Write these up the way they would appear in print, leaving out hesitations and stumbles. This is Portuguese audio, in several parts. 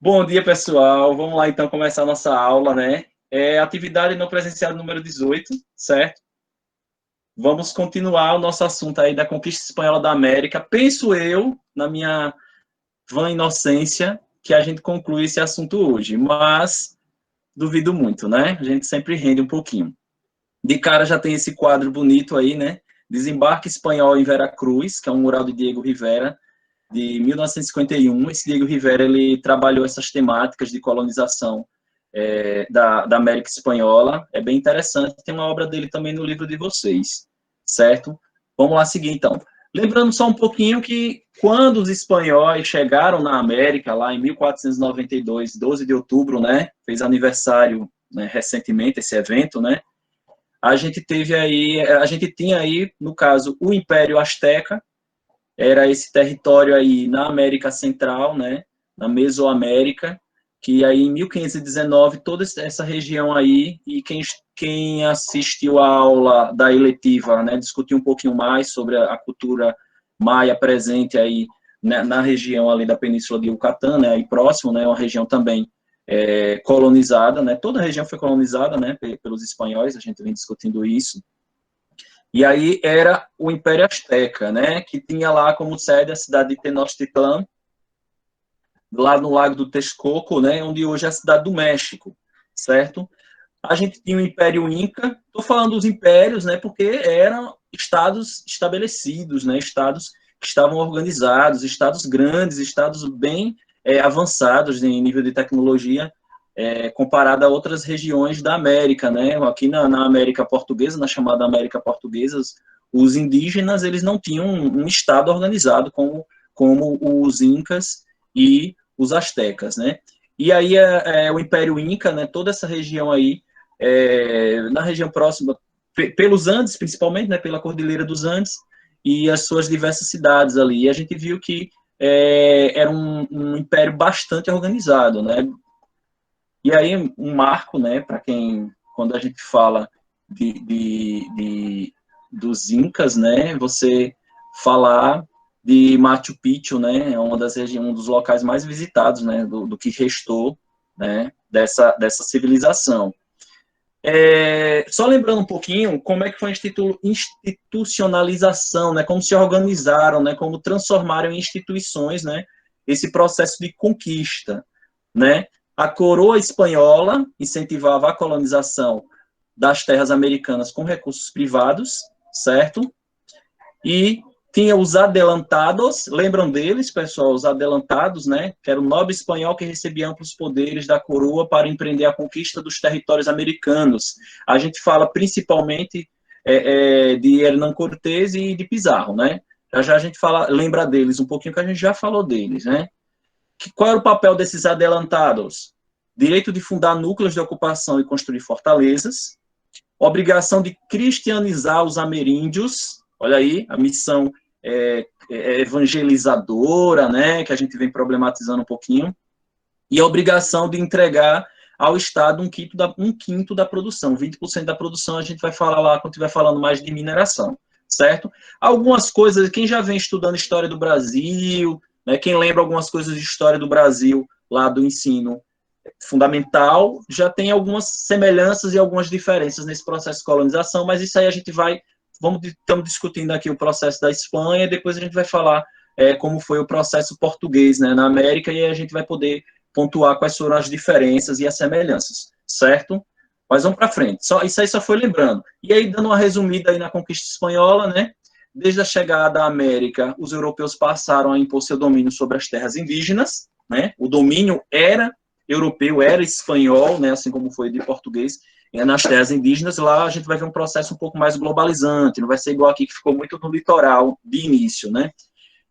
Bom dia, pessoal. Vamos lá, então, começar a nossa aula, né? Atividade não presencial número 18, certo? Vamos continuar o nosso assunto aí da conquista espanhola da América. Penso eu, na minha vã inocência, que a gente conclui esse assunto hoje, mas duvido muito, né? A gente sempre rende um pouquinho. De cara já tem esse quadro bonito aí, né? Desembarque espanhol em Veracruz, que é um mural de Diego Rivera, de 1951. Esse Diego Rivera, ele trabalhou essas temáticas de colonização da América Espanhola. É bem interessante, tem uma obra dele também no livro de vocês, certo? Vamos lá seguir, então. Lembrando só um pouquinho que quando os espanhóis chegaram na América, lá em 1492, 12 de outubro, né, fez aniversário, né, recentemente esse evento, né, a gente tinha aí, no caso, o Império Azteca, era esse território aí na América Central, né, na Mesoamérica, que aí em 1519, toda essa região aí, e quem assistiu a aula da eletiva, né, discutiu um pouquinho mais sobre a cultura maia presente aí, né, na região ali da Península de Yucatán, né, aí próximo, né, uma região também colonizada, né, toda a região foi colonizada, né, pelos espanhóis, a gente vem discutindo isso. E aí era o Império Azteca, né, que tinha lá como sede a cidade de Tenochtitlan, lá no Lago do Texcoco, né, onde hoje é a cidade do México, certo? A gente tinha o Império Inca, estou falando dos impérios, né, porque eram estados estabelecidos, né, estados que estavam organizados, estados grandes, estados bem avançados em nível de tecnologia, comparado a outras regiões da América, né? Aqui na América Portuguesa, na chamada América Portuguesa, os indígenas eles não tinham um estado organizado como os incas e os astecas, né? E aí o Império Inca, né? Toda essa região aí, na região próxima, pelos Andes, principalmente, né? Pela Cordilheira dos Andes e as suas diversas cidades ali. E a gente viu que era um império bastante organizado, né? E aí, um marco, né, para quem, quando a gente fala dos Incas, né, você falar de Machu Picchu, né, é uma das regiões, um dos locais mais visitados, né, do que restou, né, dessa civilização. Só lembrando um pouquinho como é que foi a institucionalização, né, como se organizaram, né, como transformaram em instituições, né, esse processo de conquista, né. A coroa espanhola incentivava a colonização das terras americanas com recursos privados, certo? E tinha os adelantados, lembram deles, pessoal, os adelantados, né? Que era o nobre espanhol que recebia amplos poderes da coroa para empreender a conquista dos territórios americanos. A gente fala principalmente de Hernán Cortés e de Pizarro, né? Já a gente lembra deles um pouquinho, que a gente já falou deles, né? Qual era o papel desses adelantados? Direito de fundar núcleos de ocupação e construir fortalezas, obrigação de cristianizar os ameríndios, olha aí, a missão evangelizadora, né, que a gente vem problematizando um pouquinho, e a obrigação de entregar ao Estado um quinto da produção, 20% da produção a gente vai falar lá quando estiver falando mais de mineração, certo? Algumas coisas, quem já vem estudando história do Brasil, né, quem lembra algumas coisas de história do Brasil lá do ensino fundamental, já tem algumas semelhanças e algumas diferenças nesse processo de colonização, mas isso aí a gente estamos discutindo aqui o processo da Espanha, depois a gente vai falar como foi o processo português, né, na América, e aí a gente vai poder pontuar quais foram as diferenças e as semelhanças, certo? Mas vamos para frente. Isso aí só foi lembrando. E aí, dando uma resumida aí na conquista espanhola, né? Desde a chegada à América, os europeus passaram a impor seu domínio sobre as terras indígenas, né? O domínio era europeu, era espanhol, né? Assim como foi de português, nas terras indígenas. Lá a gente vai ver um processo um pouco mais globalizante, não vai ser igual aqui, que ficou muito no litoral de início, né?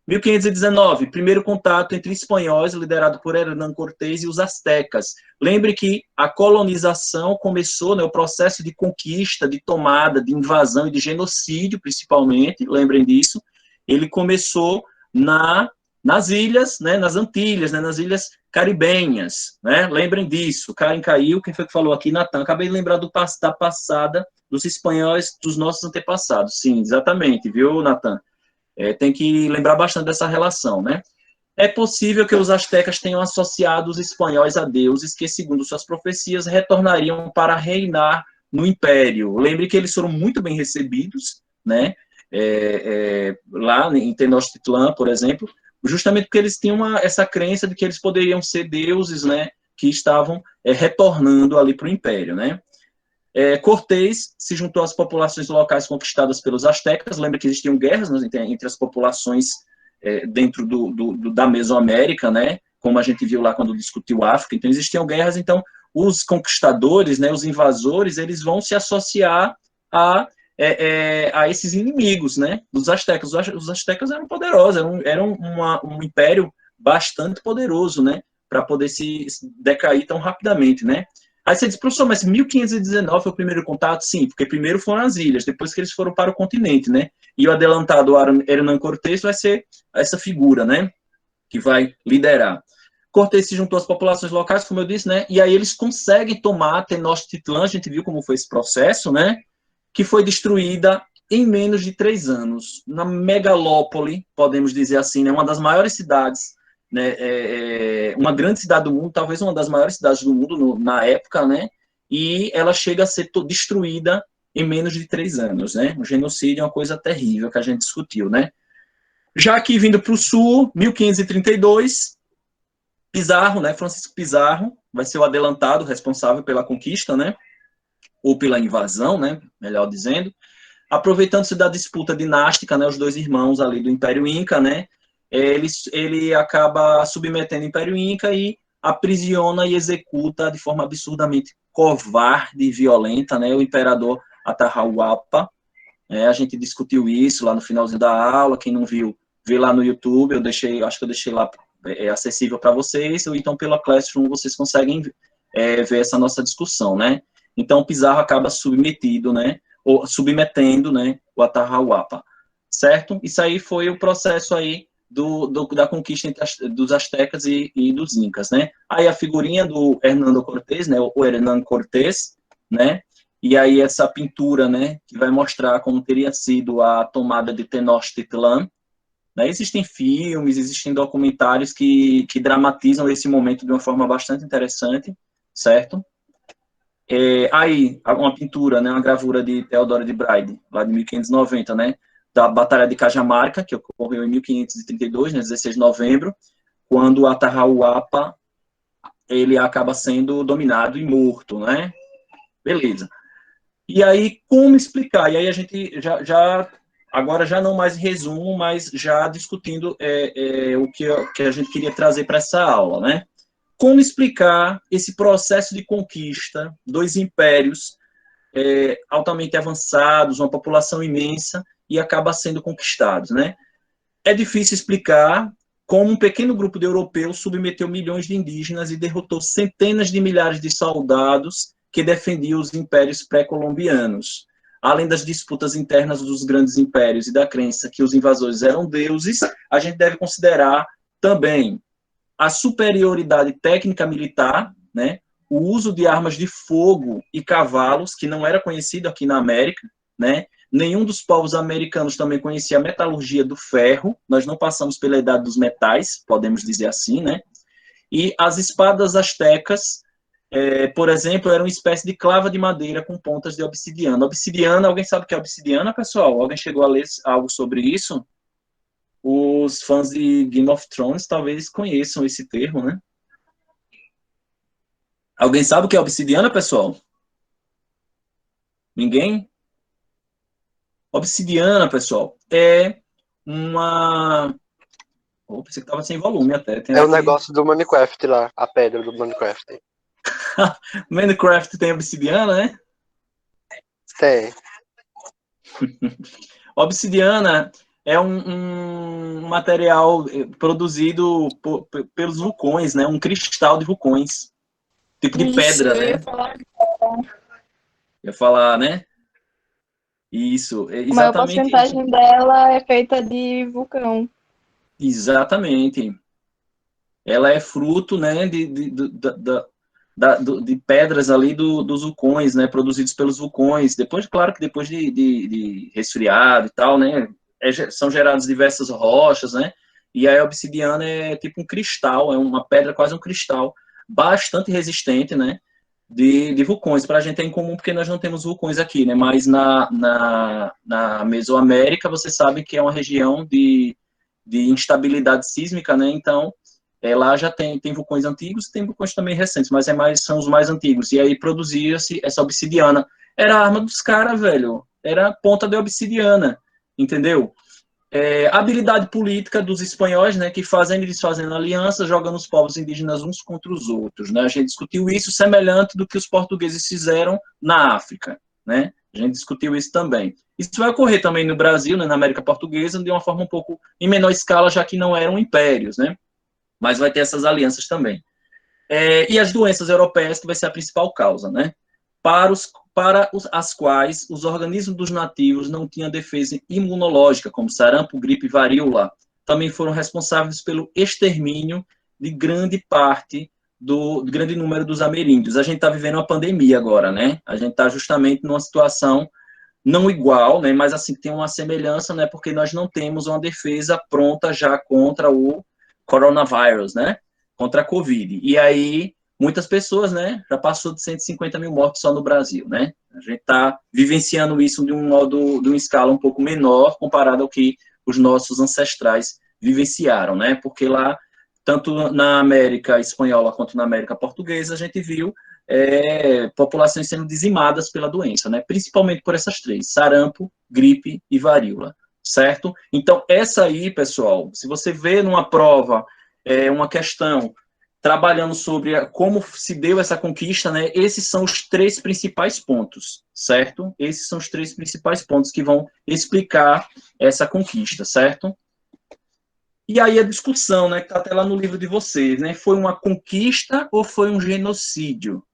1519, primeiro contato entre espanhóis, liderado por Hernán Cortés, e os astecas. Lembre que a colonização começou, né, o processo de conquista, de tomada, de invasão e de genocídio, principalmente, lembrem disso, ele começou nas ilhas, né, nas Antilhas, né, nas ilhas caribenhas, né, lembrem disso. Karen caiu, quem foi que falou aqui? Natan. Acabei de lembrar da passada dos espanhóis, dos nossos antepassados. Sim, exatamente, viu, Natan? Tem que lembrar bastante dessa relação, né? É possível que os astecas tenham associado os espanhóis a deuses que, segundo suas profecias, retornariam para reinar no império. Lembre que eles foram muito bem recebidos, né? Lá em Tenochtitlan, por exemplo, justamente porque eles tinham essa crença de que eles poderiam ser deuses, né? Que estavam retornando ali para o império, né? Cortés se juntou às populações locais conquistadas pelos astecas. Lembra que existiam guerras, né, entre as populações dentro da Mesoamérica, né? Como a gente viu lá quando discutiu a África. Então, existiam guerras. Então, os conquistadores, né, os invasores, eles vão se associar a esses inimigos, né, dos astecas. Os astecas eram poderosos, eram um império bastante poderoso, né, para poder se decair tão rapidamente, né. Aí você diz, professor, mas 1519 foi o primeiro contato? Sim, porque primeiro foram as ilhas, depois que eles foram para o continente, né? E o adelantado Hernán Cortés vai ser essa figura, né? Que vai liderar. Cortés se juntou às populações locais, como eu disse, né? E aí eles conseguem tomar Tenochtitlan, a gente viu como foi esse processo, né? Que foi destruída em menos de 3 anos. Na megalópole, podemos dizer assim, né? Uma das maiores cidades, né, uma grande cidade do mundo, talvez uma das maiores cidades do mundo na época, né, e ela chega a ser destruída em menos de 3 anos, né, um genocídio é uma coisa terrível que a gente discutiu, né. Já aqui vindo para o sul, 1532, Pizarro, né, Francisco Pizarro, vai ser o adelantado responsável pela conquista, né, ou pela invasão, né, melhor dizendo, aproveitando-se da disputa dinástica, né, os dois irmãos ali do Império Inca, né, ele acaba submetendo o Império Inca e aprisiona e executa de forma absurdamente covarde e violenta, né, o imperador Atahualpa. A gente discutiu isso lá no finalzinho da aula, quem não viu, vê lá no YouTube, acho que eu deixei lá acessível para vocês, ou então pela Classroom vocês conseguem ver essa nossa discussão, né. Então, Pizarro acaba submetido, né, ou submetendo, né, o Atahualpa, certo? Isso aí foi o processo aí da conquista dos astecas e dos incas, né? Aí a figurinha do Hernando Cortés, né, o Hernán Cortés, né? E aí essa pintura, né, que vai mostrar como teria sido a tomada de Tenochtitlan, né? Existem filmes, existem documentários que dramatizam esse momento de uma forma bastante interessante, certo? Aí, uma pintura, né, uma gravura de Theodore de Braide, lá de 1590, né, da Batalha de Cajamarca, que ocorreu em 1532, né, 16 de novembro, quando Atahualpa, ele acaba sendo dominado e morto, né? Beleza. E aí, como explicar? E aí a gente agora já não mais em resumo, mas já discutindo o que a gente queria trazer para essa aula, né? Como explicar esse processo de conquista dos impérios altamente avançados, uma população imensa, e acaba sendo conquistados, né? É difícil explicar como um pequeno grupo de europeus submeteu milhões de indígenas e derrotou centenas de milhares de soldados que defendiam os impérios pré-colombianos. Além das disputas internas dos grandes impérios e da crença que os invasores eram deuses, a gente deve considerar também a superioridade técnica militar, né, o uso de armas de fogo e cavalos, que não era conhecido aqui na América, né, nenhum dos povos americanos também conhecia a metalurgia do ferro, nós não passamos pela idade dos metais, podemos dizer assim, né, e as espadas astecas, por exemplo, eram uma espécie de clava de madeira com pontas de obsidiana. Obsidiana, alguém sabe o que é obsidiana, pessoal? Alguém chegou a ler algo sobre isso? Os fãs de Game of Thrones talvez conheçam esse termo, né? Alguém sabe o que é obsidiana, pessoal? Ninguém? Obsidiana, pessoal, é uma... Oh, pensei que estava sem volume até. É o negócio do Minecraft lá, a pedra do Minecraft. Minecraft tem obsidiana, né? Tem. Obsidiana é um material produzido pelos vulcões, né? Um cristal de vulcões. Tipo de pedra, né? Eu ia falar, né? Isso, A maior exatamente isso. porcentagem dela é feita de vulcão. Exatamente. Ela é fruto, né, de pedras ali dos vulcões, né, produzidos pelos vulcões. Depois, claro que depois de resfriado e tal, né, são geradas diversas rochas, né, E a obsidiana é tipo um cristal, é uma pedra, quase um cristal, bastante resistente, né? De vulcões. Para a gente é incomum porque nós não temos vulcões aqui, né? Mas na Mesoamérica, você sabe que é uma região de instabilidade sísmica, né? Então, lá já tem vulcões antigos, tem vulcões também recentes, mas são os mais antigos. E aí produzia-se essa obsidiana. Era a arma dos caras, velho. Era ponta de obsidiana, entendeu? Habilidade política dos espanhóis, né, que fazendo e desfazendo alianças, jogando os povos indígenas uns contra os outros, né? A gente discutiu isso semelhante do que os portugueses fizeram na África, né? A gente discutiu isso também. Isso vai ocorrer também no Brasil, né, na América Portuguesa, de uma forma um pouco em menor escala, já que não eram impérios, né? Mas vai ter essas alianças também. E as doenças europeias, que vai ser a principal causa, né? Para as quais os organismos dos nativos não tinham defesa imunológica, como sarampo, gripe e varíola, também foram responsáveis pelo extermínio de grande parte do grande número dos ameríndios. A gente está vivendo uma pandemia agora, né? A gente está justamente numa situação não igual, né? Mas assim tem uma semelhança, né? Porque nós não temos uma defesa pronta já contra o coronavírus, né? Contra a Covid. E aí muitas pessoas, né? Já passou de 150 mil mortos só no Brasil, né? A gente está vivenciando isso de uma escala um pouco menor comparado ao que os nossos ancestrais vivenciaram, né? Porque lá, tanto na América espanhola quanto na América portuguesa, a gente viu populações sendo dizimadas pela doença, né? Principalmente por essas três: sarampo, gripe e varíola, certo? Então, essa aí, pessoal, se você vê numa prova uma questão trabalhando sobre como se deu essa conquista, né? Esses são os três principais pontos, certo? Esses são os três principais pontos que vão explicar essa conquista, certo? E aí a discussão, né, que está até lá no livro de vocês, né? Foi uma conquista ou foi um genocídio?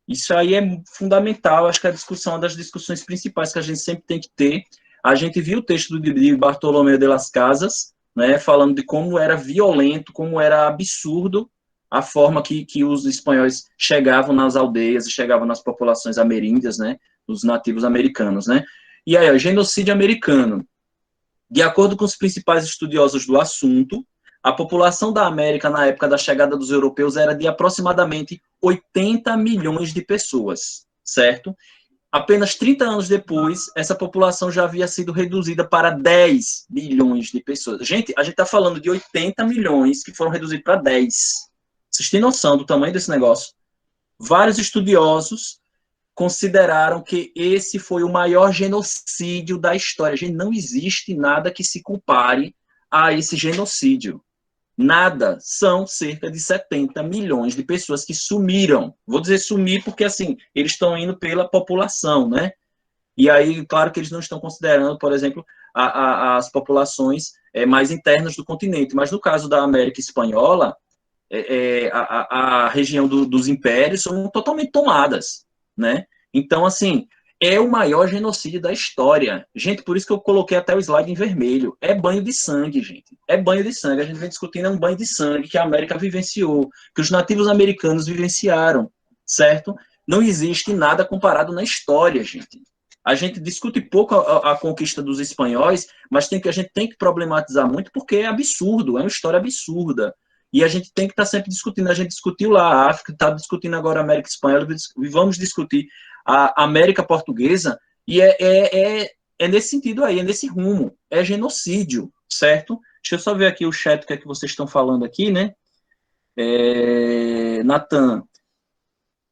Isso aí é fundamental, acho que a discussão é uma das discussões principais que a gente sempre tem que ter. A gente viu o texto de Bartolomé de las Casas, né, falando de como era violento, como era absurdo a forma que os espanhóis chegavam nas aldeias, chegavam nas populações ameríndias, né, os nativos americanos, né. E aí, o genocídio americano. De acordo com os principais estudiosos do assunto, a população da América na época da chegada dos europeus era de aproximadamente 80 milhões de pessoas, certo? Apenas 30 anos depois, essa população já havia sido reduzida para 10 milhões de pessoas. Gente, a gente está falando de 80 milhões que foram reduzidos para 10. Vocês têm noção do tamanho desse negócio? Vários estudiosos consideraram que esse foi o maior genocídio da história. Gente, não existe nada que se compare a esse genocídio. Nada. São cerca de 70 milhões de pessoas que sumiram. Vou dizer sumir porque, assim, eles estão indo pela população, né? E aí, claro que eles não estão considerando, por exemplo, as populações mais internas do continente. Mas no caso da América Espanhola, a região dos impérios são totalmente tomadas, né? Então, assim, é o maior genocídio da história. Gente, por isso que eu coloquei até o slide em vermelho. É banho de sangue, gente. É banho de sangue. A gente vem discutindo, é um banho de sangue que a América vivenciou, que os nativos americanos vivenciaram, certo? Não existe nada comparado na história, gente. A gente discute pouco a conquista dos espanhóis, mas a gente tem que problematizar muito porque é absurdo, é uma história absurda. E a gente tem que estar sempre discutindo. A gente discutiu lá a África, está discutindo agora a América Espanhola, e vamos discutir a América Portuguesa, e é nesse sentido aí, é nesse rumo. É genocídio, certo? Deixa eu só ver aqui o chat, o que é que vocês estão falando aqui, né? Natan,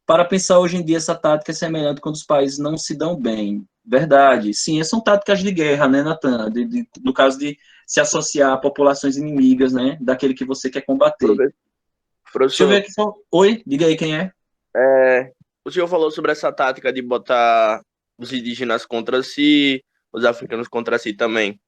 para pensar hoje em dia, essa tática é semelhante quando os países não se dão bem. Verdade. Sim, são táticas de guerra, né, Natan? No caso de se associar a populações inimigas, né? Daquele que você quer combater. Deixa eu ver Professor, aqui. Oi, diga aí quem é. o senhor falou sobre essa tática de botar os indígenas contra si, os africanos contra si também.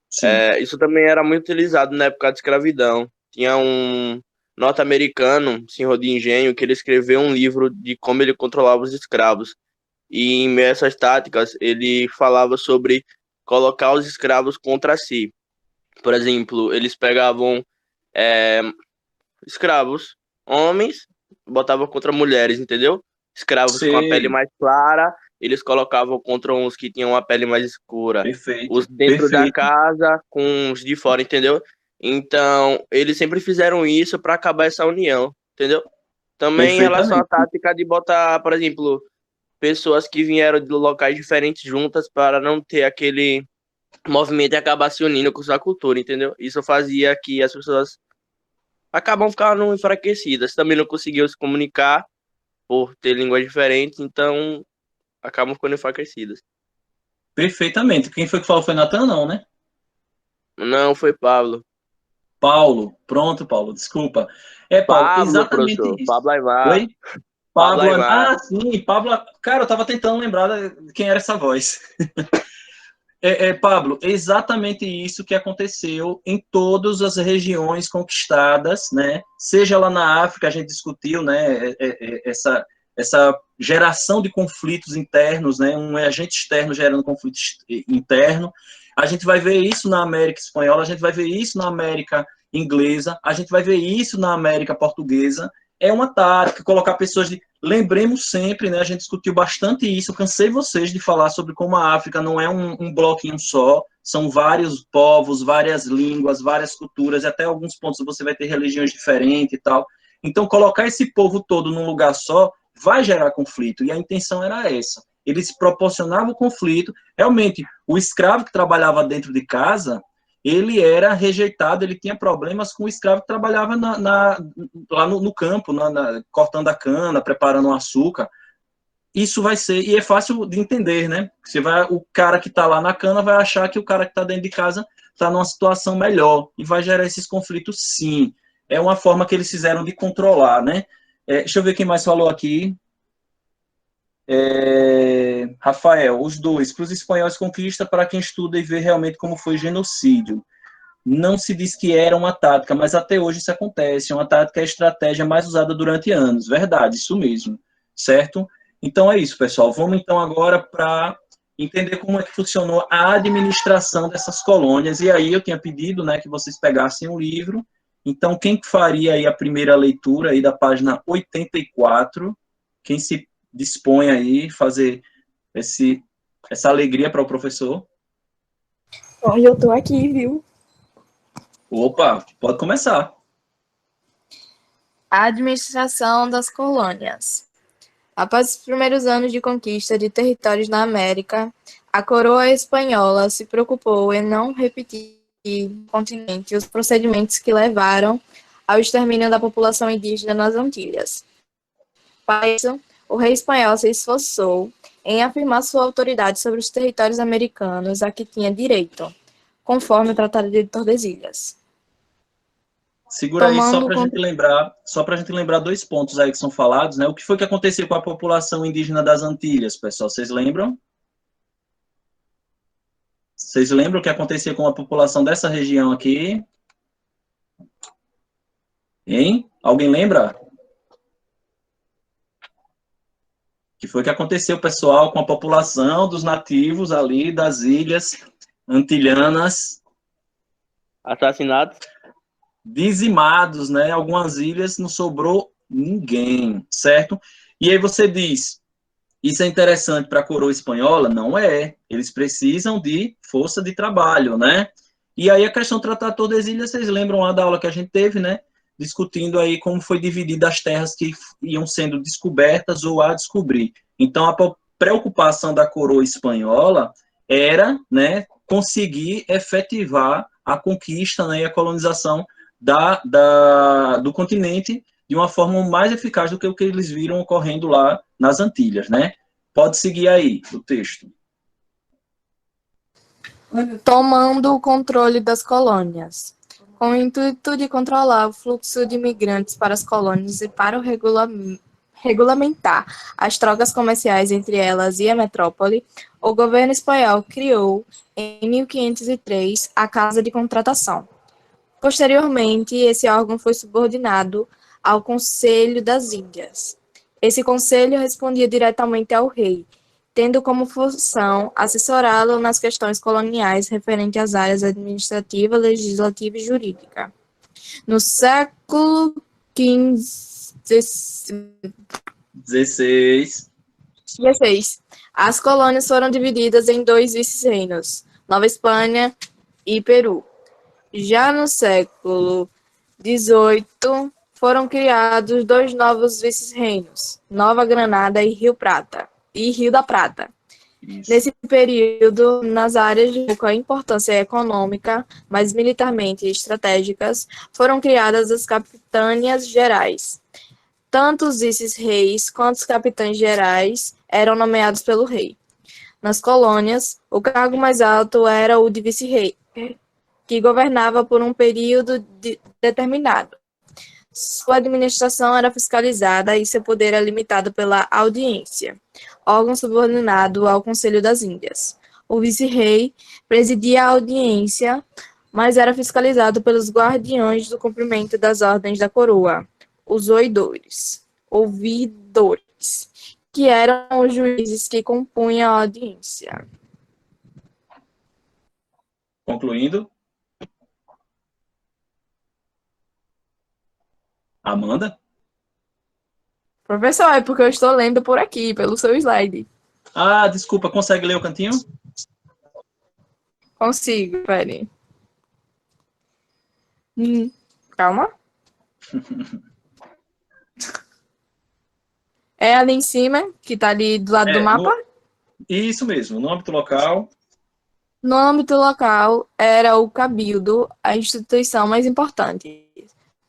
Sim. Isso também era muito utilizado na época da escravidão. Tinha um norte-americano, senhor de engenho, que ele escreveu um livro de como ele controlava os escravos. E em meio a essas táticas, ele falava sobre colocar os escravos contra si. Por exemplo, eles pegavam escravos, homens, botavam contra mulheres, entendeu? Escravos com a pele mais clara, eles colocavam contra uns que tinham uma pele mais escura. Perfeito. Os dentro da casa com os de fora, entendeu? Então, eles sempre fizeram isso para acabar essa união, entendeu? Também em relação à Perfeitamente. tática de botar, por exemplo, pessoas que vieram de locais diferentes juntas para não ter aquele movimento e acabar se unindo com sua cultura, entendeu? Isso fazia que as pessoas acabam ficando enfraquecidas. Também não conseguiam se comunicar por ter línguas diferentes, então acabam ficando enfraquecidas. Perfeitamente. Quem foi que falou foi Natan, não, né? Não, foi Pablo. Paulo. Pronto, Paulo, desculpa. É, Paulo, Pablo, exatamente professor. isso. Pablo Aimar. Oi? Pablo Pablo. Aimar. Ah, sim, Pablo. Cara, eu tava tentando lembrar de quem era essa voz. Pablo, exatamente isso que aconteceu em todas as regiões conquistadas, né? Seja lá na África, a gente discutiu, né? Essa geração de conflitos internos, né? Um agente externo gerando conflito interno. A gente vai ver isso na América Espanhola, a gente vai ver isso na América Inglesa, a gente vai ver isso na América Portuguesa. É uma tática, colocar pessoas de. Lembremos sempre, né? A gente discutiu bastante isso. Eu cansei vocês de falar sobre como a África não é um bloquinho só, são vários povos, várias línguas, várias culturas, e até alguns pontos você vai ter religiões diferentes e tal. Então, colocar esse povo todo num lugar só vai gerar conflito, e a intenção era essa. Eles proporcionavam o conflito. Realmente, o escravo que trabalhava dentro de casa, ele era rejeitado, ele tinha problemas com o escravo que trabalhava lá no campo, cortando a cana, preparando o açúcar. Isso vai ser, e é fácil de entender, né? O cara que está lá na cana vai achar que o cara que está dentro de casa está numa situação melhor, e vai gerar esses conflitos, sim. É uma forma que eles fizeram de controlar, né? Deixa eu ver quem mais falou aqui. Rafael, os dois. Para os espanhóis, conquista para quem estuda e vê realmente como foi genocídio. Não se diz que era uma tática, mas até hoje isso acontece. Uma tática é a estratégia mais usada durante anos. Verdade, isso mesmo. Certo? Então é isso, pessoal. Vamos então agora para entender como é que funcionou a administração dessas colônias. E aí eu tinha pedido, né, que vocês pegassem o livro. Então, quem faria aí a primeira leitura aí da página 84? Quem se dispõe aí a fazer essa alegria para o professor? Hoje eu tô aqui, viu? Opa, pode começar. A administração das colônias. Após os primeiros anos de conquista de territórios na América, a coroa espanhola se preocupou em não repetir no continente os procedimentos que levaram ao extermínio da população indígena nas Antilhas. Para isso, o rei espanhol se esforçou em afirmar sua autoridade sobre os territórios americanos a que tinha direito, conforme o Tratado de Tordesilhas. Segura aí Tomando conta. só para a gente lembrar dois pontos aí que são falados, né? O que foi que aconteceu com a população indígena das Antilhas, pessoal? Vocês lembram? Vocês lembram o que aconteceu com a população dessa região aqui? Hein? Alguém lembra? O que foi que aconteceu, pessoal, com a população dos nativos ali das ilhas antilhanas? Assassinatos. Dizimados, né? Algumas ilhas não sobrou ninguém, certo? E aí você diz, isso é interessante para a coroa espanhola? Não é. Eles precisam de força de trabalho, né? E aí a questão do Tratado de Tordesilhas, vocês lembram lá da aula que a gente teve, né? Discutindo aí como foi dividida as terras que iam sendo descobertas ou a descobrir. Então a preocupação da coroa espanhola era, né, conseguir efetivar a conquista, né, e a colonização do continente de uma forma mais eficaz do que o que eles viram ocorrendo lá nas Antilhas, né? Pode seguir aí o texto. Tomando o controle das colônias. Com o intuito de controlar o fluxo de imigrantes para as colônias e para regulamentar as trocas comerciais entre elas e a metrópole, o governo espanhol criou, em 1503, a Casa de Contratação. Posteriormente, esse órgão foi subordinado ao Conselho das Índias. Esse conselho respondia diretamente ao rei, tendo como função assessorá-lo nas questões coloniais referentes às áreas administrativa, legislativa e jurídica. No século XVI. As colônias foram divididas em dois vice-reinos, Nova Espanha e Peru. Já no século XVIII, foram criados dois novos vice-reinos, Nova Granada e Rio da Prata. Isso. Nesse período, nas áreas de pouca importância econômica, mas militarmente estratégicas, foram criadas as capitanias gerais. Tanto os vice-reis quanto os capitães gerais eram nomeados pelo rei. Nas colônias, o cargo mais alto era o de vice-rei, que governava por um período determinado. Sua administração era fiscalizada e seu poder era limitado pela audiência, órgão subordinado ao Conselho das Índias. O vice-rei presidia a audiência, mas era fiscalizado pelos guardiões do cumprimento das ordens da coroa, os ouvidores, que eram os juízes que compunham a audiência. Concluindo. Amanda? Professor, é porque eu estou lendo por aqui, pelo seu slide. Ah, desculpa, consegue ler o cantinho? Consigo, peraí. Calma. É ali em cima, que está ali do lado do mapa? Isso mesmo, no âmbito local. No âmbito local, era o cabildo, a instituição mais importante.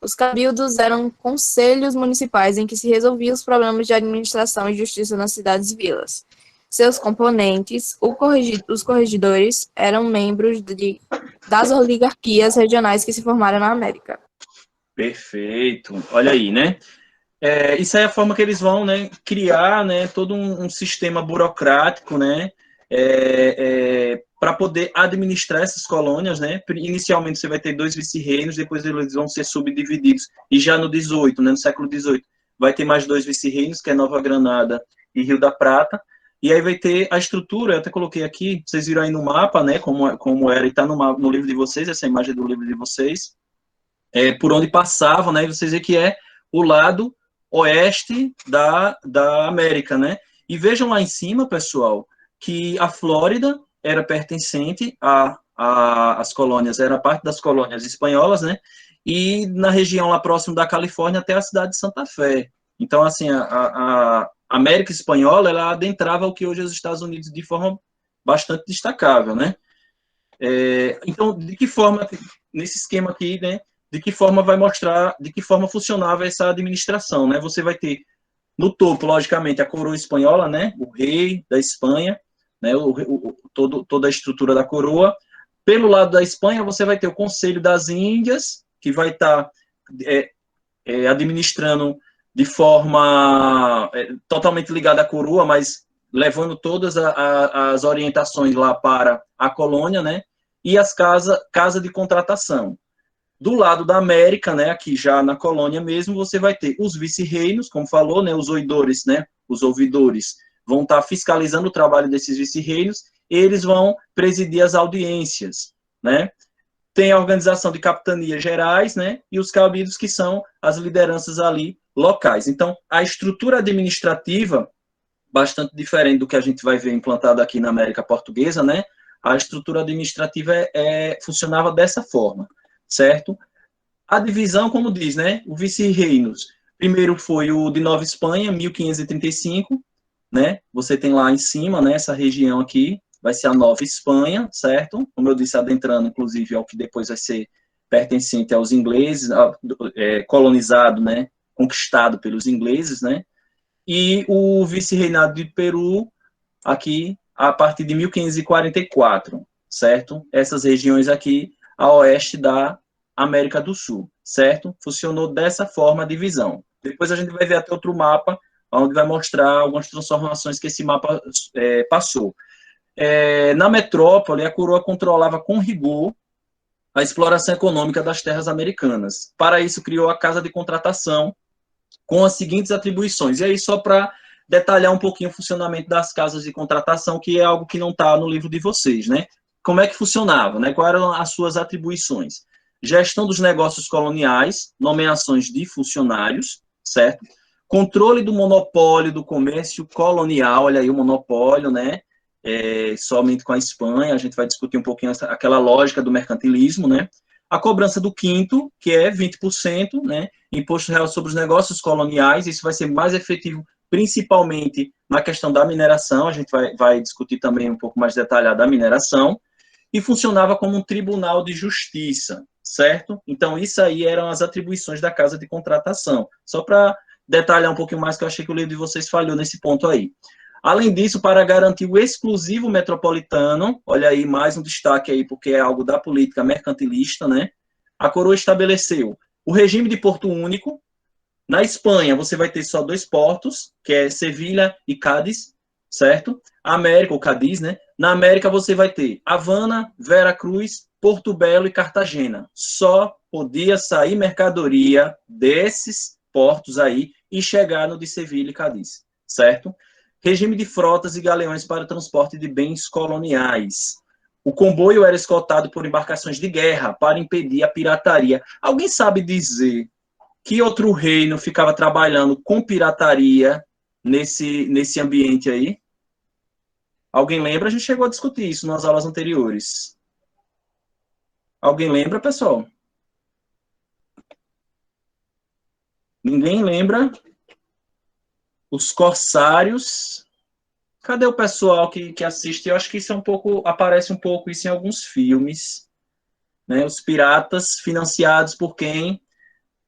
Os cabildos eram conselhos municipais em que se resolviam os problemas de administração e justiça nas cidades e vilas. Seus componentes, os corregedores, eram membros das oligarquias regionais que se formaram na América. Perfeito. Olha aí, né? Isso é a forma que eles vão, né, criar, né, todo um sistema burocrático, né, para poder administrar essas colônias, né. Inicialmente você vai ter 2 vice-reinos, depois eles vão ser subdivididos, e já no 18, né, no século 18, vai ter mais 2 vice-reinos, que é Nova Granada e Rio da Prata, e aí vai ter a estrutura, eu até coloquei aqui, vocês viram aí no mapa, né, como era, e está no livro de vocês, essa imagem do livro de vocês, por onde passavam, né, e vocês veem que é o lado oeste da América, né? E vejam lá em cima, pessoal, que a Flórida era pertencente às colônias, era parte das colônias espanholas, né? E na região lá próximo da Califórnia até a cidade de Santa Fé. Então, assim, a América Espanhola, ela adentrava o que hoje é os Estados Unidos de forma bastante destacável, né? Então, de que forma, nesse esquema aqui, né? De que forma vai mostrar, de que forma funcionava essa administração, né? Você vai ter no topo, logicamente, a coroa espanhola, né? O rei da Espanha, né? Toda a estrutura da coroa. Pelo lado da Espanha, você vai ter o Conselho das Índias, que vai estar administrando de forma totalmente ligada à coroa, mas levando todas as orientações lá para a colônia, né? E as casa de contratação. Do lado da América, né, aqui já na colônia mesmo, você vai ter os vice-reinos, como falou, né, os oidores, né, os ouvidores, vão estar fiscalizando o trabalho desses vice-reinos, eles vão presidir as audiências, né. Tem a organização de capitanias gerais, né, e os cabildos, que são as lideranças ali locais. Então, a estrutura administrativa, bastante diferente do que a gente vai ver implantado aqui na América Portuguesa, né, a estrutura administrativa funcionava dessa forma, certo? A divisão, como diz, né? O vice-reinos. Primeiro foi o de Nova Espanha, 1535, né? Você tem lá em cima, né? Essa região aqui vai ser a Nova Espanha, certo? Como eu disse, adentrando, inclusive, ao que depois vai ser pertencente aos ingleses, colonizado, né? Conquistado pelos ingleses, né? E o vice-reinado de Peru, aqui, a partir de 1544, certo? Essas regiões aqui, a oeste da América do Sul, certo? Funcionou dessa forma a divisão. Depois a gente vai ver até outro mapa, onde vai mostrar algumas transformações que esse mapa passou. Na metrópole, a coroa controlava com rigor a exploração econômica das terras americanas. Para isso, criou a Casa de Contratação, com as seguintes atribuições. E aí, só para detalhar um pouquinho o funcionamento das casas de contratação, que é algo que não está no livro de vocês, né? Como é que funcionava, né? Quais eram as suas atribuições? Gestão dos negócios coloniais, nomeações de funcionários, certo? Controle do monopólio do comércio colonial, olha aí o monopólio, né? Somente com a Espanha, a gente vai discutir um pouquinho aquela lógica do mercantilismo, né? A cobrança do quinto, que é 20%, né, Imposto Real sobre os Negócios Coloniais, isso vai ser mais efetivo, principalmente na questão da mineração, a gente vai discutir também um pouco mais detalhado a mineração, e funcionava como um tribunal de justiça, certo? Então, isso aí eram as atribuições da Casa de Contratação. Só para detalhar um pouquinho mais, que eu achei que o livro de vocês falhou nesse ponto aí. Além disso, para garantir o exclusivo metropolitano, olha aí, mais um destaque aí, porque é algo da política mercantilista, né? A coroa estabeleceu o regime de porto único. Na Espanha, você vai ter só 2 portos, que é Sevilha e Cádiz, certo? América, ou Cádiz, né? Na América, você vai ter Havana, Veracruz, Porto Belo e Cartagena. Só podia sair mercadoria desses portos aí e chegar no de Sevilha e Cádiz, certo? Regime de frotas e galeões para transporte de bens coloniais. O comboio era escoltado por embarcações de guerra para impedir a pirataria. Alguém sabe dizer que outro reino ficava trabalhando com pirataria nesse ambiente aí? Alguém lembra? A gente chegou a discutir isso nas aulas anteriores. Alguém lembra, pessoal? Ninguém lembra? Os corsários. Cadê o pessoal que assiste? Eu acho que isso é um pouco, aparece um pouco isso em alguns filmes, né? Os piratas financiados por quem?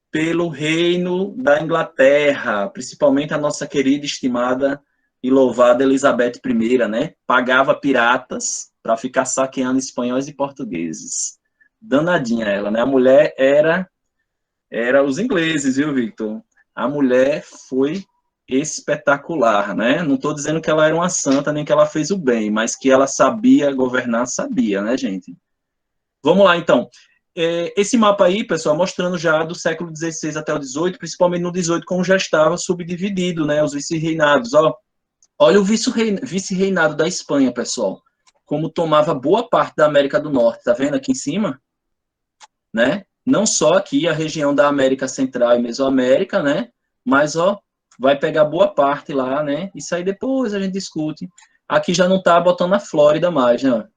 Pelo reino da Inglaterra, principalmente a nossa querida, estimada e louvada Elizabeth I, né? Pagava piratas para ficar saqueando espanhóis e portugueses. Danadinha ela, né? A mulher era os ingleses, viu, Victor? A mulher foi espetacular, né? Não estou dizendo que ela era uma santa, nem que ela fez o bem, mas que ela sabia governar, sabia, né, gente? Vamos lá, então. Esse mapa aí, pessoal, mostrando já do século XVI até o XVIII, principalmente no XVIII, como já estava subdividido, né, os vice-reinados. Olha o vice-reinado da Espanha, pessoal, como tomava boa parte da América do Norte, tá vendo aqui em cima? Né? Não só aqui a região da América Central e Mesoamérica, né, mas, vai pegar boa parte lá, né, isso aí depois a gente discute. Aqui já não está botando a Flórida mais, né?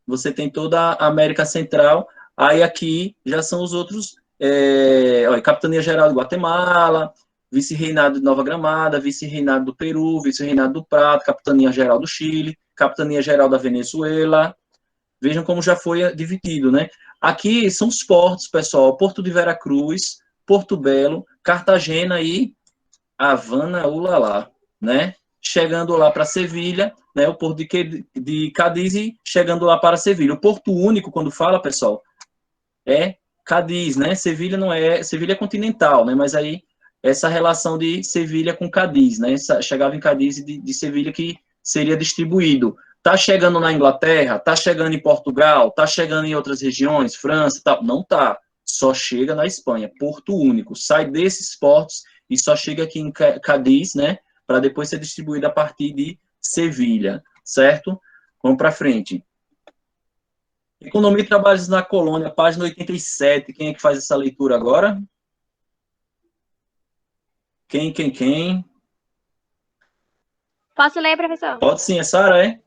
Você tem toda a América Central, aí aqui já são os outros, Capitania Geral de Guatemala, Vice-Reinado de Nova Gramada, Vice-Reinado do Peru, Vice-Reinado do Prata, Capitania Geral do Chile, Capitania Geral da Venezuela. Vejam como já foi dividido, né? Aqui são os portos, pessoal, Porto de Veracruz, Porto Belo, Cartagena e Havana, Ulalá, né? Chegando lá para Sevilha, né, o porto de Cádiz e chegando lá para Sevilha. O porto único, quando fala, pessoal, é Cádiz, né? Sevilha não é, Sevilha é continental, né? Mas aí essa relação de Sevilha com Cádiz, né? Chegava em Cádiz e de Sevilha que seria distribuído. Tá chegando na Inglaterra, tá chegando em Portugal, tá chegando em outras regiões, França, tal. Não tá. Só chega na Espanha, porto único. Sai desses portos e só chega aqui em Cádiz, né? Para depois ser distribuído a partir de Sevilha, certo? Vamos para frente. Economia e Trabalhos na Colônia, página 87. Quem é que faz essa leitura agora? Quem? Posso ler, professor? Pode sim, é Sara, é?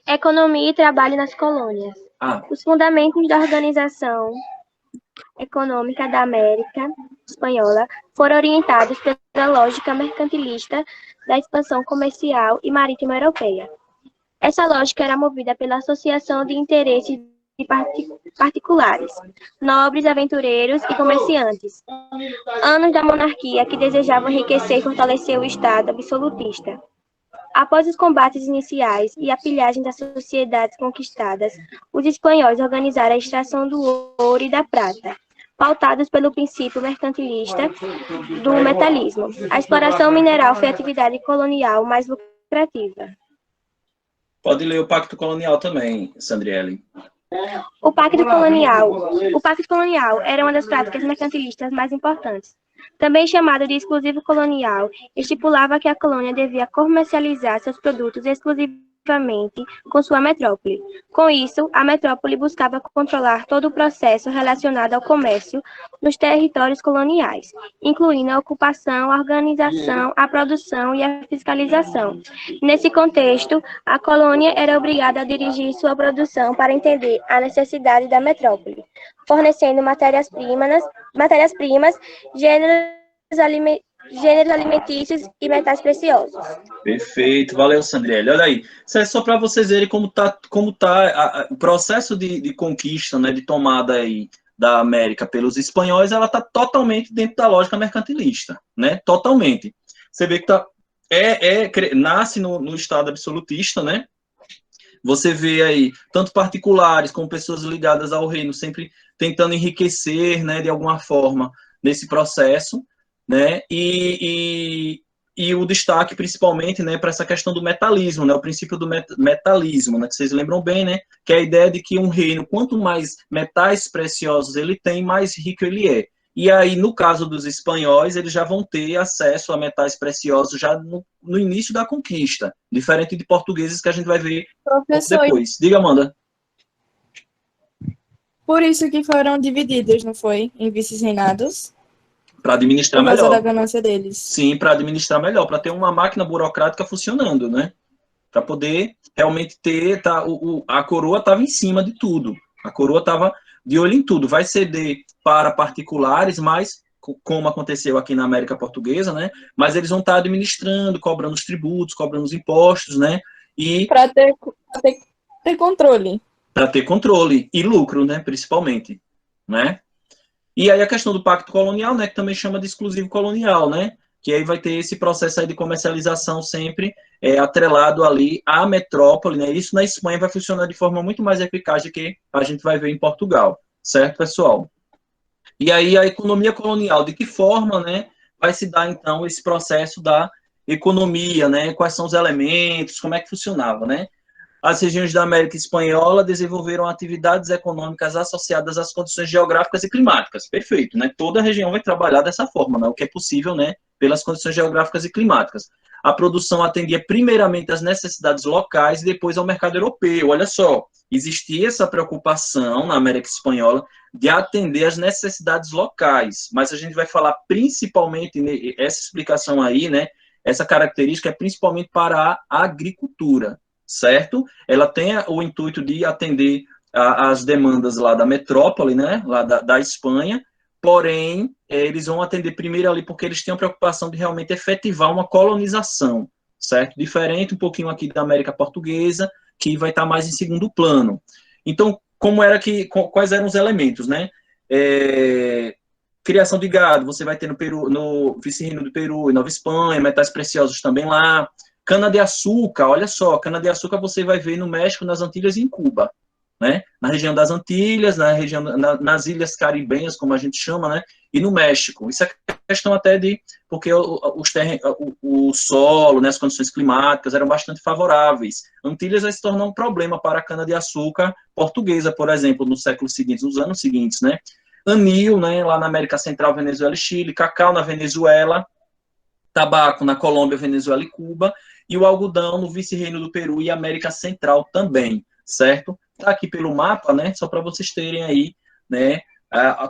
Economia e trabalho nas colônias. Os fundamentos da organização econômica da América Espanhola foram orientados pela lógica mercantilista da expansão comercial e marítima europeia. Essa lógica era movida pela associação de interesses de particulares, nobres, aventureiros e comerciantes. Anos da monarquia que desejavam enriquecer e fortalecer o Estado absolutista. Após os combates iniciais e a pilhagem das sociedades conquistadas, os espanhóis organizaram a extração do ouro e da prata, pautados pelo princípio mercantilista do metalismo. A exploração mineral foi a atividade colonial mais lucrativa. Pode ler o Pacto Colonial também, Sandriele. O Pacto Colonial era uma das práticas mercantilistas mais importantes. Também chamado de exclusivo colonial, estipulava que a colônia devia comercializar seus produtos com sua metrópole. Com isso, a metrópole buscava controlar todo o processo relacionado ao comércio nos territórios coloniais, incluindo a ocupação, a organização, a produção e a fiscalização. Nesse contexto, a colônia era obrigada a dirigir sua produção para entender a necessidade da metrópole, fornecendo matérias-primas, gêneros alimentícios e metais preciosos. Perfeito, valeu, Sandriele. Olha aí, isso é só para vocês verem como tá o processo de conquista, né, de tomada aí da América pelos espanhóis, ela está totalmente dentro da lógica mercantilista, né? Totalmente. Você vê que nasce no Estado absolutista, né? Você vê aí tanto particulares como pessoas ligadas ao reino sempre tentando enriquecer, né, de alguma forma nesse processo, né? E o destaque principalmente, né, para essa questão do metalismo, né, o princípio do metalismo, né, que vocês lembram bem, né, que é a ideia de que um reino, quanto mais metais preciosos ele tem, mais rico ele é. E aí, no caso dos espanhóis, eles já vão ter acesso a metais preciosos já no início da conquista, diferente de portugueses que a gente vai ver depois. Diga, Amanda. Por isso que foram divididos, não foi? Em vice-reinados? Para administrar melhor. Por causa da ganância deles. Sim, para administrar melhor, para ter uma máquina burocrática funcionando, né? Para poder realmente ter, a coroa estava em cima de tudo. A coroa estava de olho em tudo. Vai ceder para particulares, mas, como aconteceu aqui na América Portuguesa, né? Mas eles vão estar administrando, cobrando os tributos, cobrando os impostos, né? E para ter controle. Para ter controle e lucro, né? Principalmente, né? E aí a questão do pacto colonial, né, que também chama de exclusivo colonial, né, que aí vai ter esse processo aí de comercialização sempre atrelado ali à metrópole, né, isso na Espanha vai funcionar de forma muito mais eficaz do que a gente vai ver em Portugal, certo, pessoal? E aí a economia colonial, de que forma, né, vai se dar então esse processo da economia, né, quais são os elementos, como é que funcionava, né? As regiões da América Espanhola desenvolveram atividades econômicas associadas às condições geográficas e climáticas. Perfeito, né? Toda região vai trabalhar dessa forma, né? O que é possível, né? Pelas condições geográficas e climáticas. A produção atendia primeiramente às necessidades locais e depois ao mercado europeu. Olha só, existia essa preocupação na América Espanhola de atender às necessidades locais, mas a gente vai falar principalmente, essa explicação aí, né? Essa característica é principalmente para a agricultura. Certo? Ela tem o intuito de atender as demandas lá da metrópole, né? Lá da Espanha, porém, eles vão atender primeiro ali porque eles têm a preocupação de realmente efetivar uma colonização, certo? Diferente um pouquinho aqui da América Portuguesa, que vai estar mais em segundo plano. Então, quais eram os elementos, né? Criação de gado, você vai ter no Peru, no vice-reino do Peru e Nova Espanha, metais preciosos também lá. Cana-de-açúcar, olha só, cana-de-açúcar você vai ver no México, nas Antilhas e em Cuba, né? Na região das Antilhas, nas ilhas caribenhas, como a gente chama, né? E no México. Isso é questão até porque o solo, né, as condições climáticas eram bastante favoráveis. Antilhas vai se tornar um problema para a cana-de-açúcar portuguesa, por exemplo, nos séculos seguintes, nos anos seguintes, né? Anil, né, lá na América Central, Venezuela e Chile, cacau na Venezuela, tabaco na Colômbia, Venezuela e Cuba, e o algodão no vice-reino do Peru e América Central também, certo? Está aqui pelo mapa, né, só para vocês terem aí, né,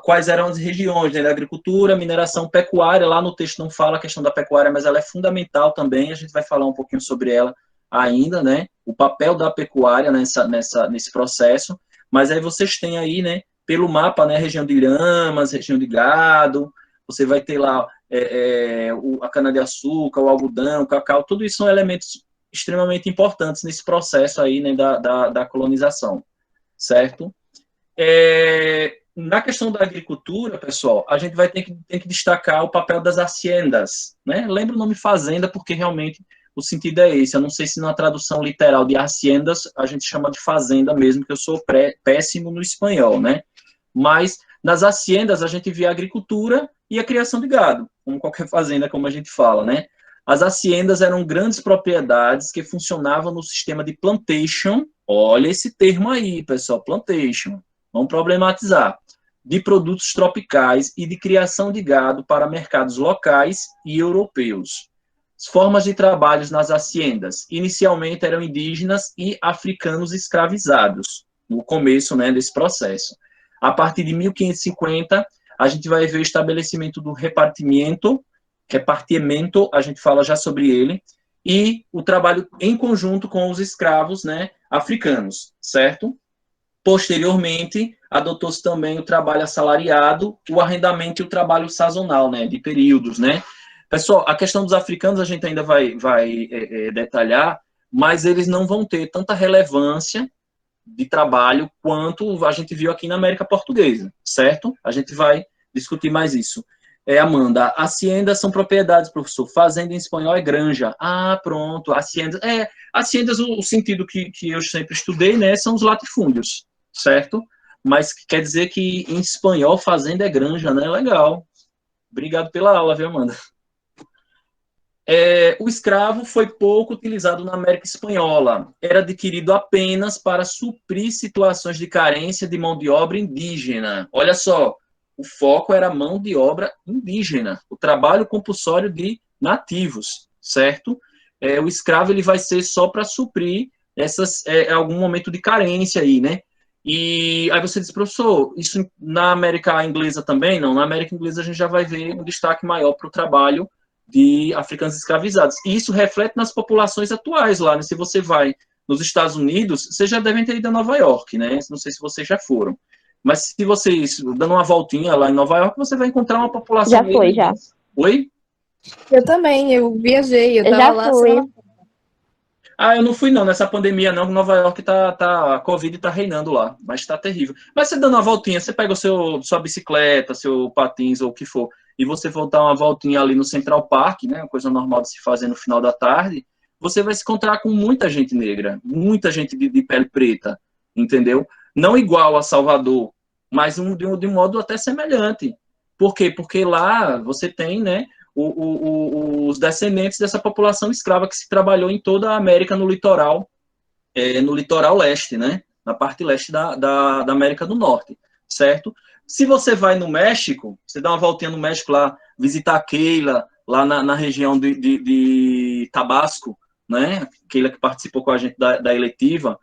quais eram as regiões, né, da agricultura, mineração, pecuária, lá no texto não fala a questão da pecuária, mas ela é fundamental também, a gente vai falar um pouquinho sobre ela ainda, né, o papel da pecuária nesse processo, mas aí vocês têm aí, né, pelo mapa, né, região de lhamas, região de gado, você vai ter lá a cana-de-açúcar, o algodão, o cacau, tudo isso são elementos extremamente importantes nesse processo aí, né, da colonização, certo? Na questão da agricultura, pessoal, a gente vai ter que destacar o papel das haciendas, né? Lembra o nome fazenda, porque realmente o sentido é esse. Eu não sei se na tradução literal de haciendas a gente chama de fazenda mesmo, que eu sou péssimo no espanhol, né? Mas nas haciendas a gente vê a agricultura e a criação de gado, como qualquer fazenda, como a gente fala, né? As haciendas eram grandes propriedades que funcionavam no sistema de plantation. Olha esse termo aí, pessoal, plantation. Vamos problematizar. De produtos tropicais e de criação de gado para mercados locais e europeus. Formas de trabalhos nas haciendas. Inicialmente eram indígenas e africanos escravizados, no começo, né, desse processo. A partir de 1550, a gente vai ver o estabelecimento do repartimento, a gente fala já sobre ele, e o trabalho em conjunto com os escravos, né, africanos, certo? Posteriormente, adotou-se também o trabalho assalariado, o arrendamento e o trabalho sazonal, né, de períodos, né? Pessoal, a questão dos africanos a gente ainda vai detalhar, mas eles não vão ter tanta relevância de trabalho quanto a gente viu aqui na América Portuguesa, certo? A gente vai discutir mais isso. Amanda, haciendas são propriedades, professor. Fazenda em espanhol é granja. Ah, pronto. Haciendas, haciendas, o sentido que eu sempre estudei, né, são os latifúndios, certo? Mas quer dizer que em espanhol fazenda é granja, né? Legal. Obrigado pela aula, viu, Amanda? O escravo foi pouco utilizado na América Espanhola. Era adquirido apenas para suprir situações de carência de mão de obra indígena. Olha só, o foco era mão de obra indígena, o trabalho compulsório de nativos, certo? O escravo ele vai ser só para suprir algum momento de carência aí, né? E aí você diz, professor, isso na América Inglesa também? Não, na América Inglesa a gente já vai ver um destaque maior para o trabalho de africanos escravizados. E isso reflete nas populações atuais lá, né? Se você vai nos Estados Unidos, vocês já devem ter ido a Nova York, né? Não sei se vocês já foram. Mas se vocês, dando uma voltinha lá em Nova York, você vai encontrar uma população... Já foi, já. Oi? Eu também, eu viajei, eu tava já lá fui. Eu não fui não, nessa pandemia não, Nova York a Covid tá reinando lá, mas tá terrível. Mas você dando uma voltinha, você pega sua bicicleta, seu patins ou o que for, e você voltar uma voltinha ali no Central Park, né, uma coisa normal de se fazer no final da tarde, você vai se encontrar com muita gente negra, muita gente de pele preta, entendeu? Não igual a Salvador, mas de um modo até semelhante. Por quê? Porque lá você tem, né, os descendentes dessa população escrava que se trabalhou em toda a América no litoral leste, né? Na parte leste da América do Norte, certo? Se você vai no México, você dá uma voltinha no México lá, visitar a Keila, lá na região de Tabasco, né? Keila que participou com a gente da eletiva,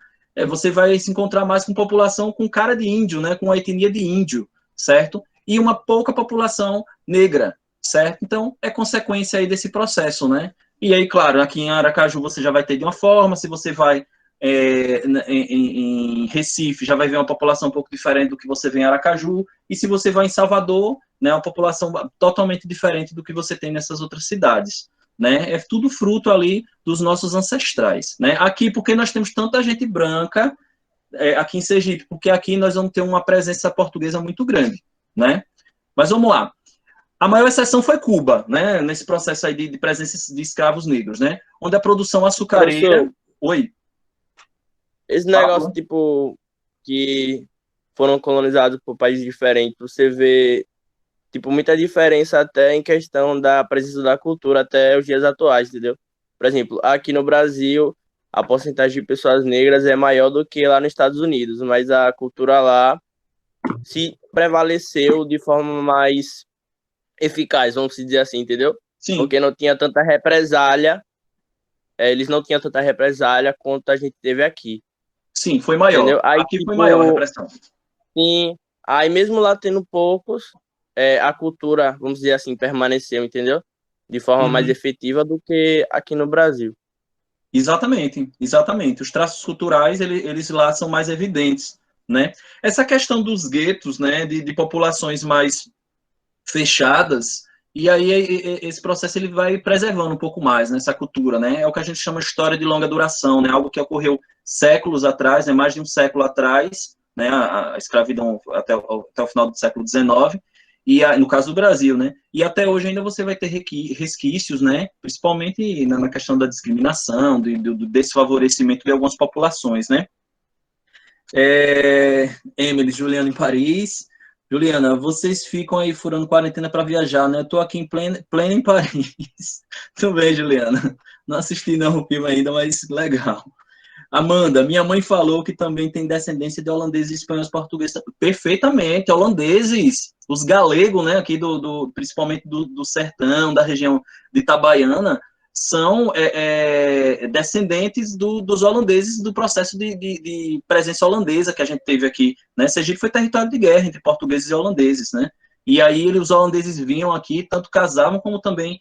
você vai se encontrar mais com população com cara de índio, né? Com a etnia de índio, certo? E uma pouca população negra, certo? Então, é consequência aí desse processo, né? E aí, claro, aqui em Aracaju você já vai ter de uma forma, se você vai em Recife, já vai ver uma população um pouco diferente do que você vê em Aracaju, e se você vai em Salvador, né, uma população totalmente diferente do que você tem nessas outras cidades, né? É tudo fruto ali dos nossos ancestrais, né? Aqui, porque nós temos tanta gente branca, aqui em Sergipe, porque aqui nós vamos ter uma presença portuguesa muito grande, né? Mas vamos lá. A maior exceção foi Cuba, né? Nesse processo aí de presença de escravos negros, né? Onde a produção açucareira... Professor, Oi. esse negócio, tipo, que foram colonizados por países diferentes, você vê, tipo, muita diferença até em questão da presença da cultura até os dias atuais, entendeu? Por exemplo, aqui no Brasil, a porcentagem de pessoas negras é maior do que lá nos Estados Unidos, mas a cultura lá se prevaleceu de forma mais eficaz, vamos dizer assim, entendeu? Sim. Porque não tinha tanta represália, eles não tinham tanta represália quanto a gente teve aqui. Sim, foi maior. Aí, aqui tipo, foi maior a repressão. Sim, aí mesmo lá tendo poucos, a cultura, vamos dizer assim, permaneceu, entendeu? De forma mais efetiva do que aqui no Brasil. Exatamente, exatamente. Os traços culturais, eles lá são mais evidentes, né? Essa questão dos guetos, né, de populações mais fechadas, e aí esse processo ele vai preservando um pouco mais, né, essa cultura, né? É o que a gente chama de história de longa duração, né? Algo que ocorreu séculos atrás, né, mais de um século atrás, né, a escravidão até o final do século XIX, e no caso do Brasil, né? E até hoje ainda você vai ter resquícios, né? Principalmente na questão da discriminação, do desfavorecimento de algumas populações, né? Emily, Juliana em Paris. Juliana, vocês ficam aí furando quarentena para viajar, né? Eu tô aqui em pleno em Paris. Tudo bem, Juliana? Não assisti não o filme ainda, mas legal. Amanda, minha mãe falou que também tem descendência de holandeses, espanhóis, portugueses. Perfeitamente, holandeses, os galegos, né, aqui principalmente do sertão, da região de Itabaiana, são descendentes dos holandeses, do processo de presença holandesa que a gente teve aqui, né? Sergipe foi território de guerra entre portugueses e holandeses, né? E aí os holandeses vinham aqui, tanto casavam como também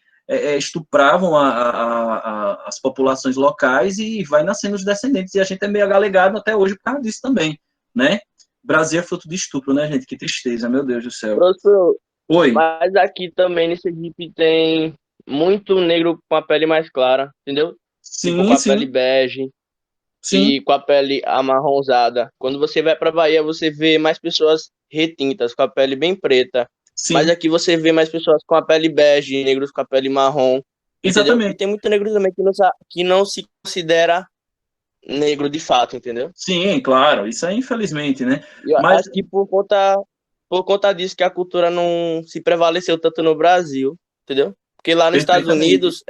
estupravam as populações locais, e vai nascendo os descendentes, e a gente é meio agalegado até hoje por causa disso também, né? Brasil é fruto de estupro, né, gente? Que tristeza, meu Deus do céu. Professor, Oi. mas aqui também nesse Sergipe tem muito negro com a pele mais clara, entendeu? Tipo, com Sim, a pele sim, bege sim, e com a pele amarronzada. Quando você vai pra Bahia, você vê mais pessoas retintas, com a pele bem preta. Mas sim, aqui você vê mais pessoas com a pele bege, negros com a pele marrom, entendeu? E exatamente. tem muito negro também que não se considera negro de fato, entendeu? Sim, claro, isso aí infelizmente, né? E eu Mas, acho que por conta disso que a cultura não se prevaleceu tanto no Brasil, entendeu? Porque lá nos Estados perfeitamente. Unidos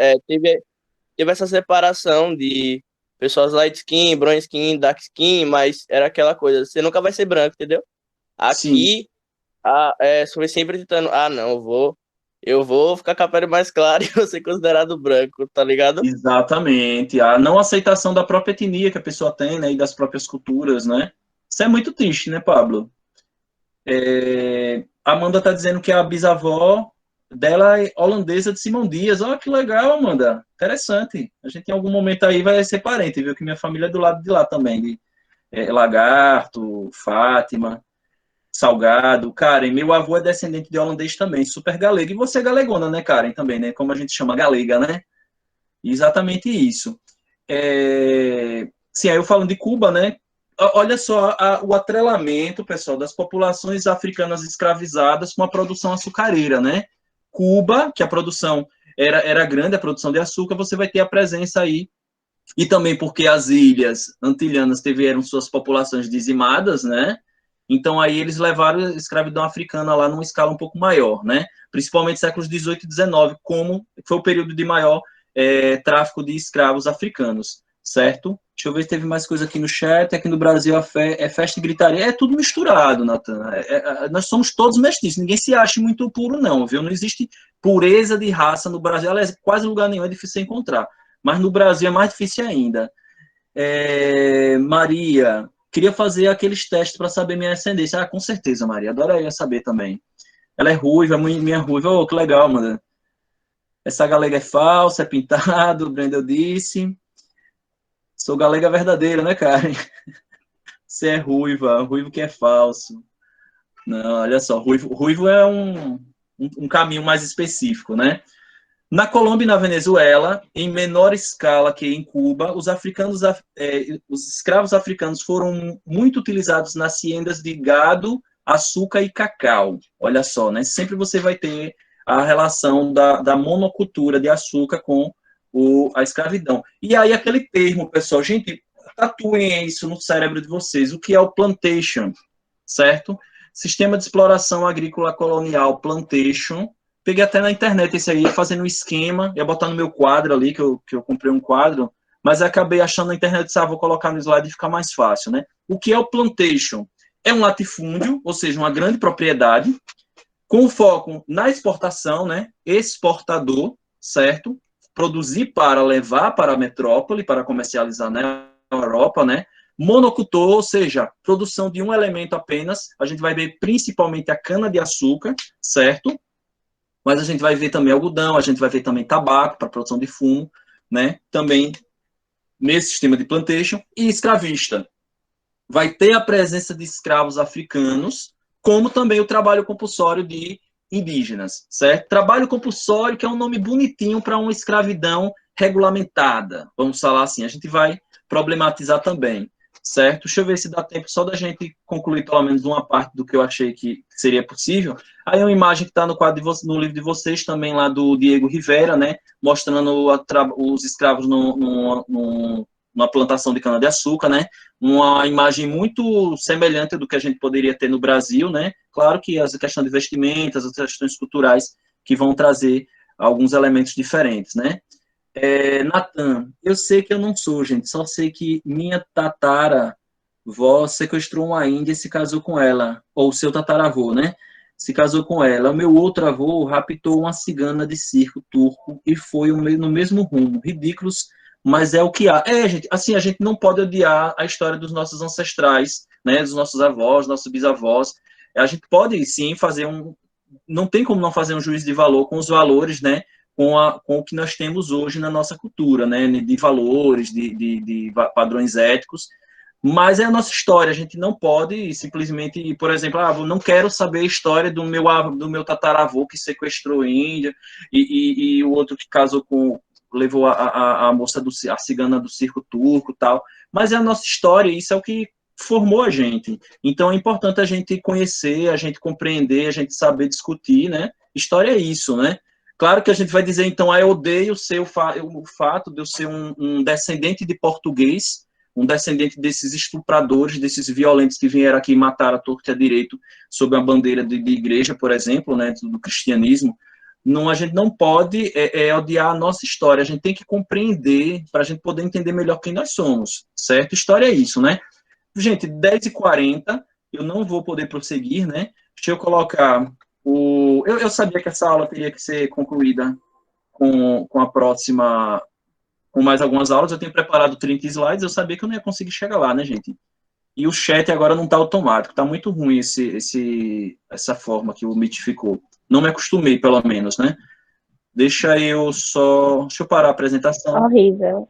teve essa separação de pessoas light skin, brown skin, dark skin, mas era aquela coisa, você nunca vai ser branco, entendeu? Sim, Aqui, foi sempre tentando, não, eu vou ficar com a pele mais clara e vou ser considerado branco, tá ligado? exatamente. A não aceitação da própria etnia que a pessoa tem, né, e das próprias culturas, né? Isso é muito triste, né, Pablo? A Amanda tá dizendo que a bisavó dela é holandesa de Simão Dias. Olha que legal, Amanda. Interessante. A gente em algum momento aí vai ser parente, viu? Que minha família é do lado de lá também, de Lagarto, Fátima, Salgado. Karen, meu avô é descendente de holandês também, super galego. E você é galegona, né, Karen, também, né? Como a gente chama galega, né? Exatamente isso. Sim, aí eu falando de Cuba, né? Olha só o atrelamento, pessoal, das populações africanas escravizadas com a produção açucareira, né? Cuba, que a produção era grande, a produção de açúcar, você vai ter a presença aí, e também porque as ilhas antilhanas tiveram suas populações dizimadas, né? Então aí eles levaram a escravidão africana lá numa escala um pouco maior, né? Principalmente séculos 18 e 19, como foi o período de maior tráfico de escravos africanos, certo? Deixa eu ver se teve mais coisa aqui no chat. Aqui no Brasil é festa e gritaria. É tudo misturado, Natan. Nós somos todos mestiços. Ninguém se acha muito puro, não, viu? Não existe pureza de raça no Brasil. Aliás, quase lugar nenhum é difícil encontrar. Mas no Brasil é mais difícil ainda. Maria, queria fazer aqueles testes para saber minha ascendência. Ah, com certeza, Maria. Adoraria saber também. Ela é ruiva, minha ruiva. Oh, que legal, mano. Essa galega é falsa, é pintado, o Brendel disse. Sou galega verdadeira, né, Karen? Você é ruiva, ruivo que é falso. Não, olha só, ruivo é um caminho mais específico, né? Na Colômbia e na Venezuela, em menor escala que em Cuba, os escravos africanos foram muito utilizados nas haciendas de gado, açúcar e cacau. Olha só, né? Sempre você vai ter a relação da monocultura de açúcar com a escravidão. E aí aquele termo, pessoal, gente, tatuem isso no cérebro de vocês. O que é o plantation, certo? Sistema de exploração agrícola colonial, plantation. Peguei até na internet esse aí, fazendo um esquema, ia botar no meu quadro ali, que eu comprei um quadro, mas acabei achando na internet, vou colocar no slide e ficar mais fácil, né? O que é o plantation? É um latifúndio, ou seja, uma grande propriedade, com foco na exportação, né? Exportador, certo? Produzir para levar para a metrópole, para comercializar na Europa, né? Monocultor, ou seja, produção de um elemento apenas. A gente vai ver principalmente a cana-de-açúcar, certo? Mas a gente vai ver também algodão, a gente vai ver também tabaco para produção de fumo, né? Também nesse sistema de plantation. E escravista. Vai ter a presença de escravos africanos, como também o trabalho compulsório de indígenas, certo? Trabalho compulsório, que é um nome bonitinho para uma escravidão regulamentada, vamos falar assim. A gente vai problematizar também, certo? Deixa eu ver se dá tempo só da gente concluir pelo menos uma parte do que eu achei que seria possível. Aí uma imagem que está no quadro no livro de vocês, também lá do Diego Rivera, né? Mostrando os escravos numa plantação de cana-de-açúcar, né? Uma imagem muito semelhante do que a gente poderia ter no Brasil, né? Claro que as questões de vestimentas, as questões culturais que vão trazer alguns elementos diferentes, né? Natan, eu sei que eu não sou, gente, só sei que minha tataravó sequestrou uma índia e se casou com ela, ou seu tataravô, né? se casou com ela. O meu outro avô raptou uma cigana de circo turco e foi no mesmo rumo. Ridículos, mas é o que há. Gente, assim, a gente não pode odiar a história dos nossos ancestrais, né, dos nossos avós, nossos bisavós. A gente pode, sim, fazer não tem como não fazer um juízo de valor com os valores, né, com o que nós temos hoje na nossa cultura, né, de valores, de padrões éticos, mas é a nossa história, a gente não pode simplesmente, por exemplo, não quero saber a história do meu tataravô que sequestrou Índia, e o outro que casou levou a moça, a cigana do circo turco e tal, mas é a nossa história, isso é o que formou a gente. Então é importante a gente conhecer, a gente compreender, a gente saber discutir, né? História é isso, né? Claro que a gente vai dizer, então, eu odeio o fato de eu ser um descendente de português, um descendente desses estupradores, desses violentos que vieram aqui e mataram a torto e a direito sob a bandeira de igreja, por exemplo, né, do cristianismo. Não, a gente não pode odiar a nossa história, a gente tem que compreender para a gente poder entender melhor quem nós somos, certo? História é isso, né? Gente, 10h40, eu não vou poder prosseguir, né? Deixa eu colocar eu sabia que essa aula teria que ser concluída com a próxima, com mais algumas aulas. Eu tenho preparado 30 slides, eu sabia que eu não ia conseguir chegar lá, né, gente? E o chat agora não está automático, está muito ruim essa forma que o Meet ficou. Não me acostumei, pelo menos, né? Deixa eu parar a apresentação. Horrível.